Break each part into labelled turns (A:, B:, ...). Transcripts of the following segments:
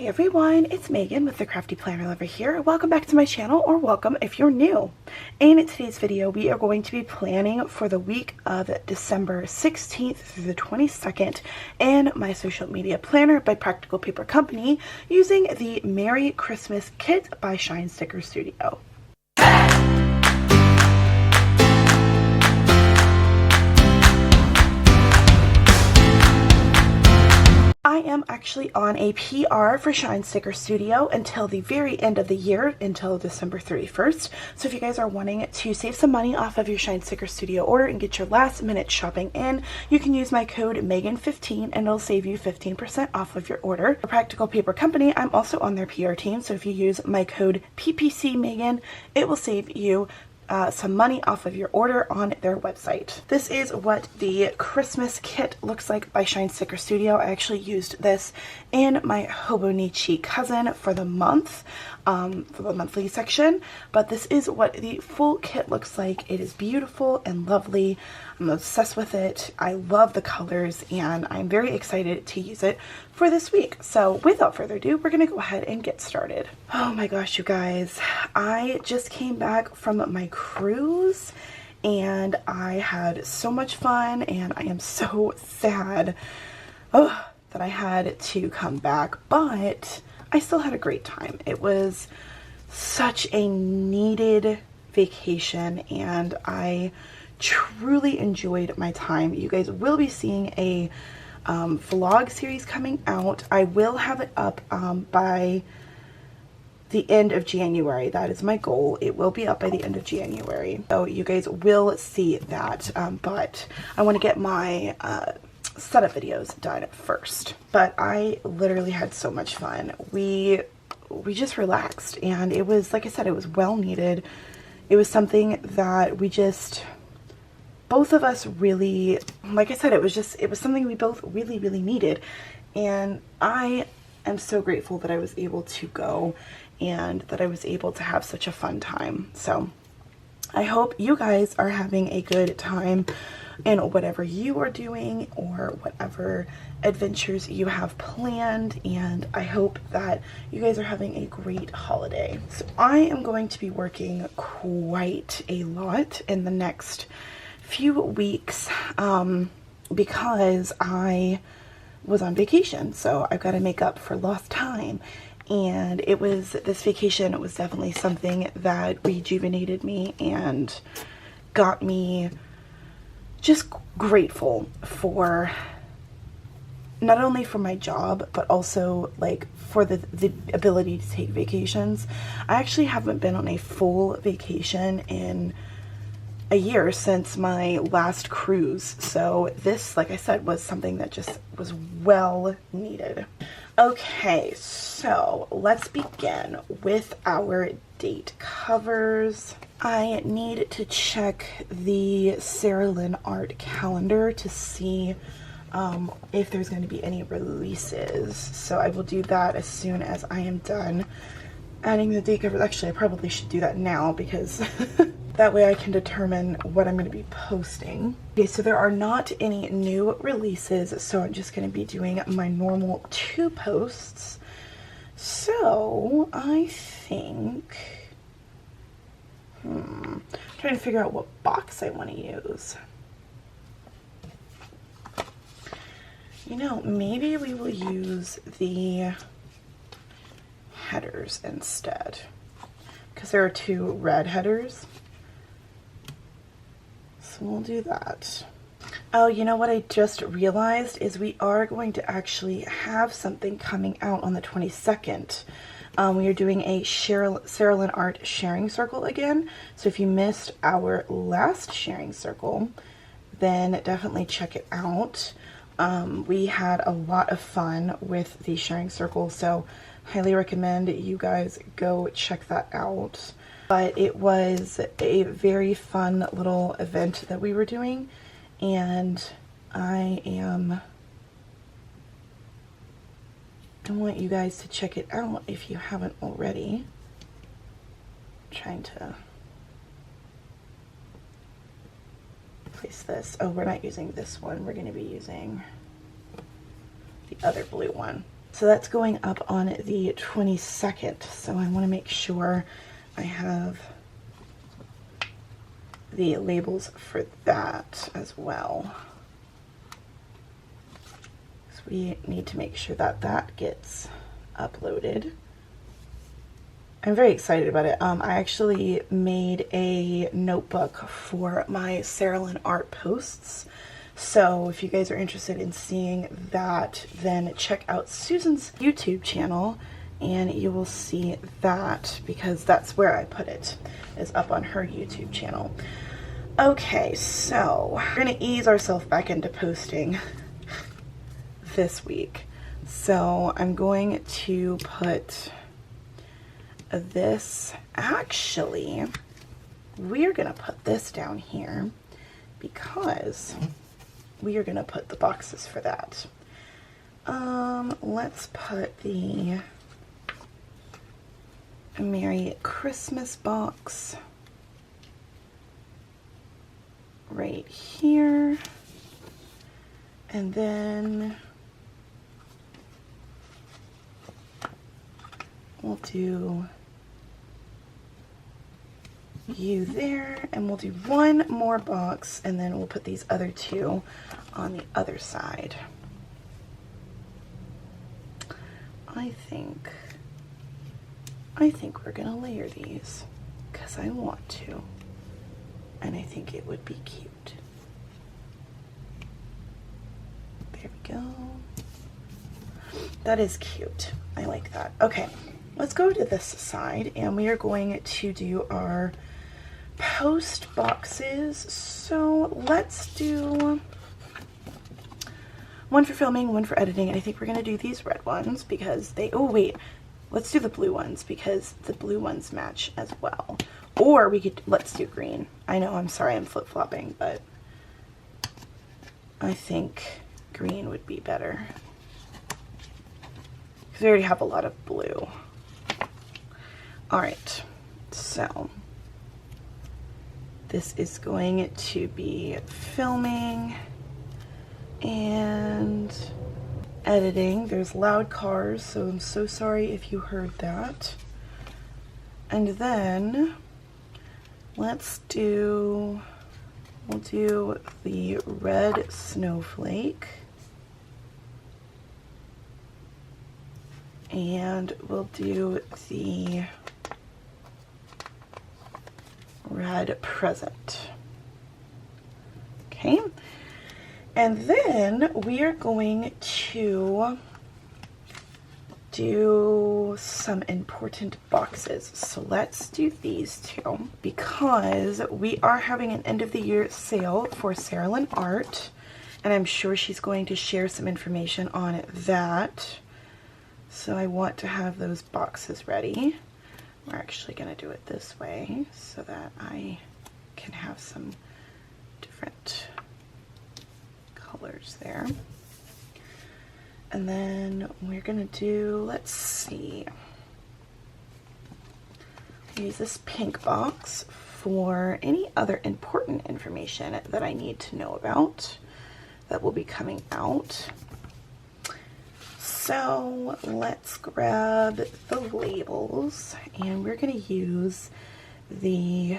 A: Hey everyone, it's Megan with the CraftyPlannerLovR here. Welcome back to my channel, or welcome if you're new. In today's video, we are going to be planning for the week of December 16th through the 22nd in my social media planner by Practical Paper Company using the Merry Christmas Kit by ShineStickerStudio. I am actually on a PR for ShineStickerStudio until the very end of the year, until December 31st. So if you guys are wanting to save some money off of your ShineStickerStudio order and get your last minute shopping in, you can use my code Megan15 and it'll save you 15% off of your order. For Practical Paper Company, I'm also on their PR team, so if you use my code PPCMegan, it will save you some money off of your order on their website. This is what the Christmas kit looks like by ShineStickerStudio. I actually used this in my Hobonichi cousin for the month, for the monthly section, but this is what the full kit looks like. It is beautiful and lovely. I'm obsessed with it. I love the colors and I'm very excited to use it for this week. So without further ado, we're gonna go ahead and get started. Oh my gosh, you guys, I just came back from my cruise and I had so much fun, and I am so sad that I had to come back, but I still had a great time. It was such a needed vacation and I truly enjoyed my time. You guys will be seeing a vlog series coming out. I will have it up by the end of January. That is my goal. It will be up by the end of January, so you guys will see that, but I want to get my setup videos done first. But I literally had so much fun. We just relaxed, and it was, like I said, it was well needed. It was something that we just, both of us really, like I said, it was something we both really needed, and I am so grateful that I was able to go and that I was able to have such a fun time. So I hope you guys are having a good time in whatever you are doing or whatever adventures you have planned, and I hope that you guys are having a great holiday. So I am going to be working quite a lot in the next few weeks because I was on vacation, so I've got to make up for lost time. And this vacation was definitely something that rejuvenated me and got me just grateful for, not only for my job, but also like for the ability to take vacations. I actually haven't been on a full vacation in a year since my last cruise. So this, like I said, was something that just was well needed. Okay, so let's begin with our date covers. I need to check the Sarah Lynn Art calendar to see if there's going to be any releases. So I will do that as soon as I am done adding the date covers. Actually, I probably should do that now because that way I can determine what I'm going to be posting. Okay, so there are not any new releases, so I'm just going to be doing my normal 2 posts. So I think, I'm trying to figure out what box I want to use. You know, maybe we will use the headers instead, because there are 2 red headers. So we'll do that. Oh, you know what I just realized is we are going to actually have something coming out on the 22nd. We are doing a Sarah Lynn Art sharing circle again. So if you missed our last sharing circle, then definitely check it out. We had a lot of fun with the sharing circle, so highly recommend you guys go check that out. But it was a very fun little event that we were doing, and I want you guys to check it out if you haven't already. I'm trying to place this. Oh, we're not using this one. We're going to be using the other blue one. So that's going up on the 22nd. So I want to make sure I have the labels for that as well. So we need to make sure that that gets uploaded. I'm very excited about it. I actually made a notebook for my Sarah Lynn art posts. So if you guys are interested in seeing that, then check out Susan's YouTube channel and you will see that, because that's where I put it, is up on her YouTube channel. Okay, so we're gonna ease ourselves back into posting this week. So I'm going to put this, actually, we're gonna put this down here because we are gonna put the boxes for that. Let's put the Merry Christmas box right here, and then we'll do you there, and we'll do one more box, and then we'll put these other two on the other side. I think we're gonna layer these because I want to, and I think it would be cute. There we go. That is cute. I like that. Okay, let's go to this side, and we are going to do our post boxes. So let's do one for filming, one for editing, and I think we're gonna do these red ones because they, oh wait, let's do the blue ones because the blue ones match as well. Or we could, let's do green. I know, I'm sorry, I'm flip-flopping, but I think green would be better because we already have a lot of blue. All right, so this is going to be filming and editing. There's loud cars, so I'm so sorry if you heard that. And then let's do, we'll do the red snowflake, and we'll do the red present. Okay, and then we are going to do some important boxes. So let's do these two because we are having an end of the year sale for Sarah Lynn Art, and I'm sure she's going to share some information on that. So I want to have those boxes ready. We're actually going to do it this way so that I can have some different colors there. And then we're going to do, let's see, use this pink box for any other important information that I need to know about that will be coming out. So let's grab the labels, and we're going to use the,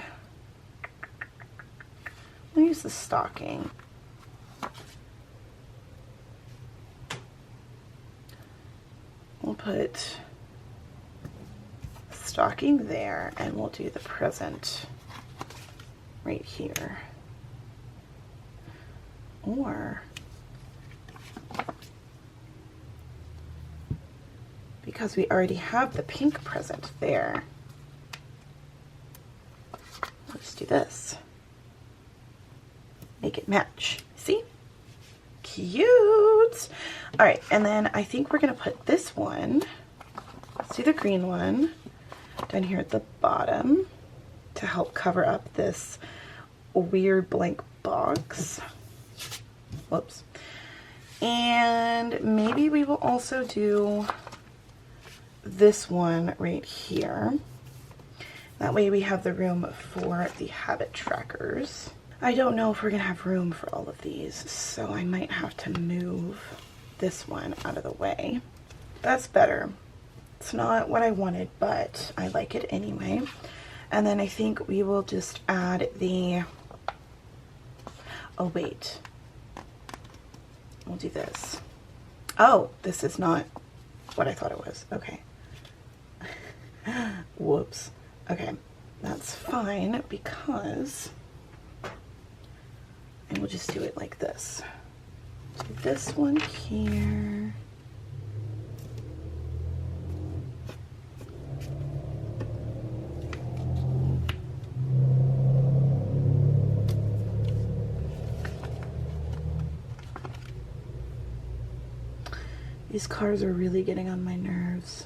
A: we'll use the stocking. We'll put stocking there, and we'll do the present right here. Or, because we already have the pink present there, let's do this. Make it match. See? Cute! All right, and then I think we're gonna put this one, let's do the green one, down here at the bottom to help cover up this weird blank box. Whoops. And maybe we will also do this one right here. That way we have the room for the habit trackers. I don't know if we're gonna have room for all of these, so I might have to move this one out of the way. That's better. It's not what I wanted, but I like it anyway. And then I think we will just add the, oh wait, we'll do this. Oh, this is not what I thought it was. Okay. Whoops. Okay, that's fine because and we'll just do it like this. Do this one here. These cars are really getting on my nerves.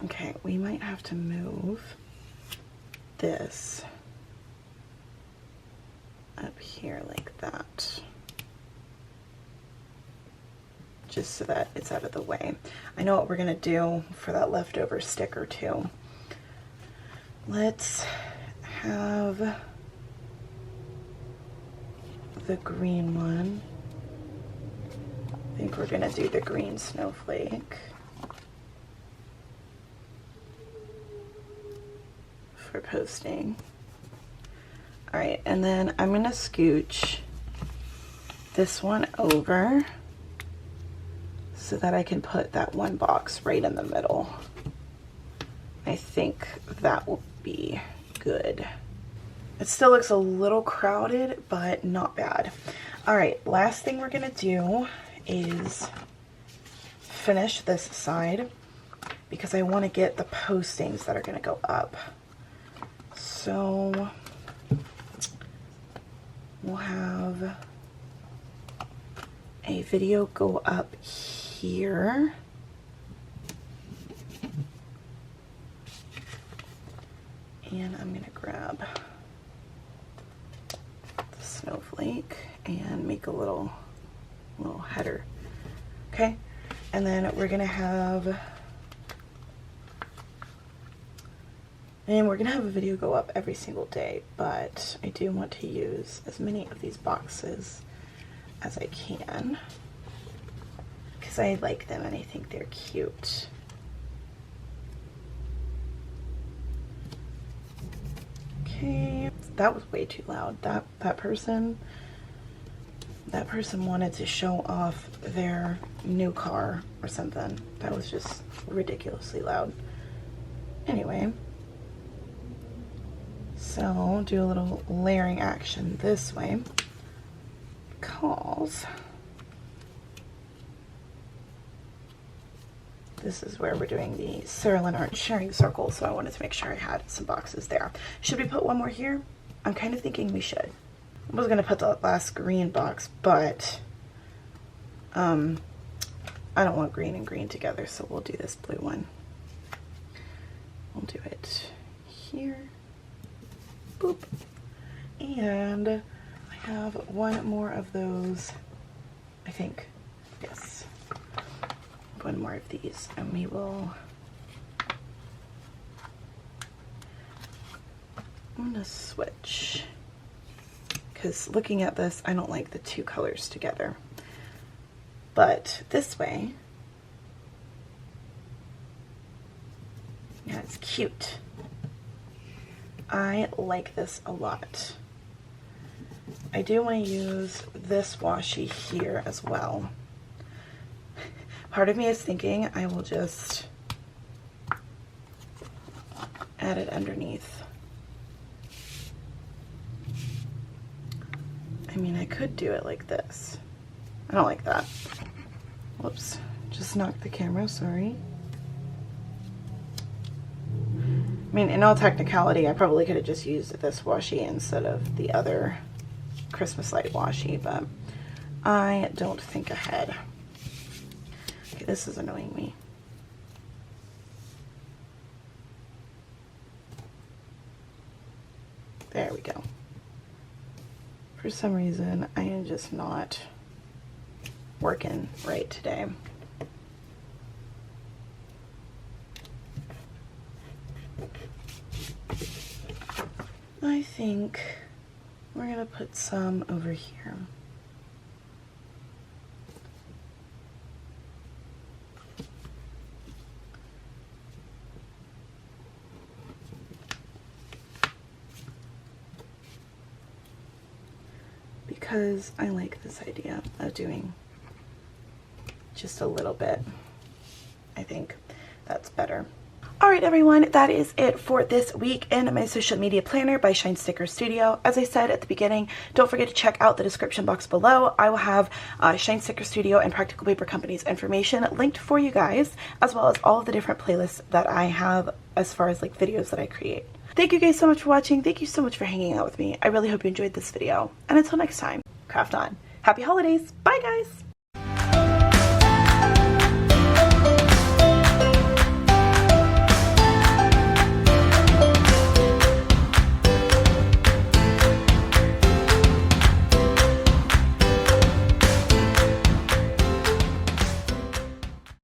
A: Okay, we might have to move this up here like that, just so that it's out of the way. I know what we're gonna do for that leftover sticker too. Let's have the green one. I think we're gonna do the green snowflake for posting. All right, and then I'm gonna scooch this one over so that I can put that one box right in the middle. I think that will be good. It still looks a little crowded, but not bad. All right, last thing we're gonna do is finish this side because I want to get the postings that are going to go up. So we'll have a video go up here. And I'm going to grab the snowflake and make a little header. Okay, and then we're gonna have a video go up every single day, but I do want to use as many of these boxes as I can because I like them and I think they're cute. Okay, that was way too loud. That person wanted to show off their new car or something. That was just ridiculously loud. Anyway, so do a little layering action this way because this is where we're doing the Sarah Lynn Art sharing circle, so I wanted to make sure I had some boxes there. Should we put one more here? I'm kind of thinking we should. I was gonna put the last green box, but I don't want green and green together, so we'll do this blue one. We'll do it here. Boop. And I have one more of those, I think. Yes. One more of these, and we will. I'm gonna switch. Because looking at this, I don't like the two colors together. But this way, yeah, it's cute. I like this a lot. I do want to use this washi here as well. Part of me is thinking I will just add it underneath. I mean, I could do it like this. I don't like that. Whoops, just knocked the camera, sorry. I mean, in all technicality, I probably could have just used this washi instead of the other Christmas light washi, but I don't think ahead. Okay, this is annoying me. There we go. For some reason, I am just not working right today. I think we're gonna put some over here. because I like this idea of doing just a little bit. I think that's better. Alright everyone, that is it for this week in my social media planner by ShineStickerStudio. As I said at the beginning, don't forget to check out the description box below. I will have ShineStickerStudio and Practical Paper Company's information linked for you guys, as well as all of the different playlists that I have as far as like videos that I create. Thank you guys so much for watching. Thank you so much for hanging out with me. I really hope you enjoyed this video. And until next time, craft on. Happy holidays. Bye guys.